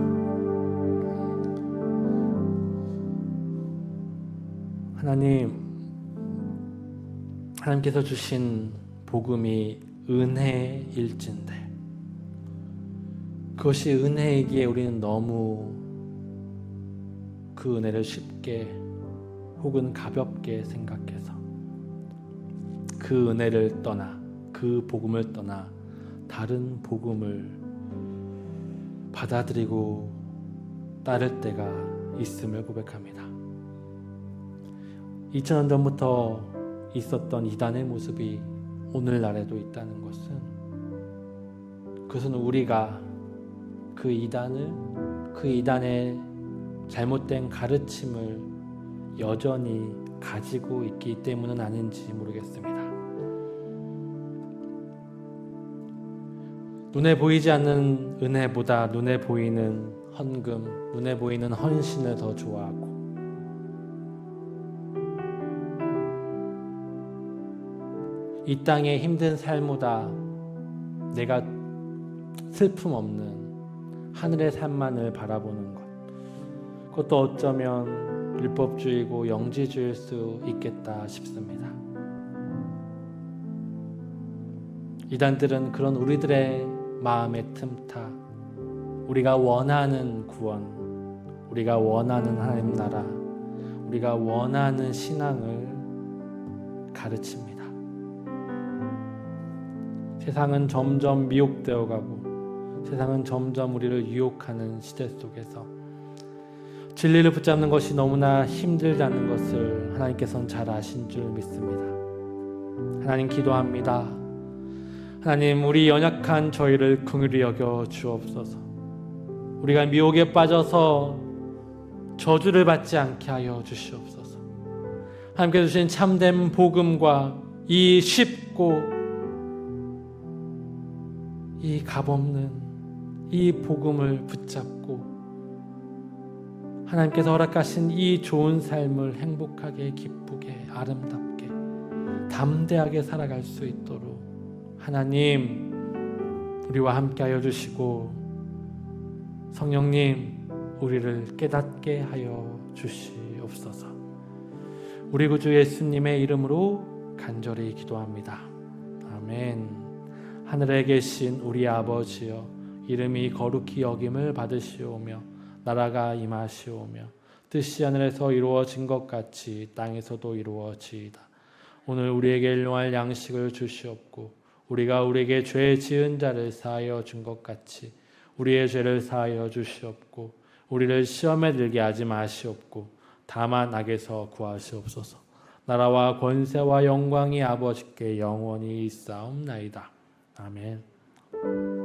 하나님께서 주신 복음이 은혜일진데 그것이 은혜이기에 우리는 너무 그 은혜를 쉽게 혹은 가볍게 생각해서 그 은혜를 떠나 그 복음을 떠나 다른 복음을 받아들이고 따를 때가 있음을 고백합니다. 2000년 전부터 있었던 이단의 모습이 오늘날에도 있다는 그것은 우리가 그 이단의 잘못된 가르침을 여전히 가지고 있기 때문은 아닌지 모르겠습니다. 눈에 보이지 않는 은혜보다 눈에 보이는 헌금, 눈에 보이는 헌신을 더 좋아하고 이 땅의 힘든 삶보다 내가 슬픔 없는 하늘의 삶만을 바라보는 것, 그것도 어쩌면 율법주의고 영지주의일 수 있겠다 싶습니다. 이단들은 그런 우리들의 마음의 틈타, 우리가 원하는 구원, 우리가 원하는 하나님 나라, 우리가 원하는 신앙을 가르칩니다. 세상은 점점 미혹되어 가고 세상은 점점 우리를 유혹하는 시대 속에서 진리를 붙잡는 것이 너무나 힘들다는 것을 하나님께서는 잘 아신 줄 믿습니다. 하나님 기도합니다. 하나님, 우리 연약한 저희를 긍휼히 여겨 주옵소서. 우리가 미혹에 빠져서 저주를 받지 않게 하여 주시옵소서. 하나님께서 주신 참된 복음과 이 쉽고 이 값없는 이 복음을 붙잡고 하나님께서 허락하신 이 좋은 삶을 행복하게, 기쁘게, 아름답게, 담대하게 살아갈 수 있도록 하나님 우리와 함께 하여 주시고 성령님 우리를 깨닫게 하여 주시옵소서. 우리 구주 예수님의 이름으로 간절히 기도합니다. 아멘. 하늘에 계신 우리 아버지여, 이름이 거룩히 여김을 받으시오며 나라가 임하시오며 뜻이 하늘에서 이루어진 것 같이 땅에서도 이루어지이다. 오늘 우리에게 일용할 양식을 주시옵고 우리가 우리에게 죄 지은 자를 사하여 준 것 같이 우리의 죄를 사하여 주시옵고 우리를 시험에 들게 하지 마시옵고 다만 악에서 구하시옵소서. 나라와 권세와 영광이 아버지께 영원히 있사옵나이다. 아멘.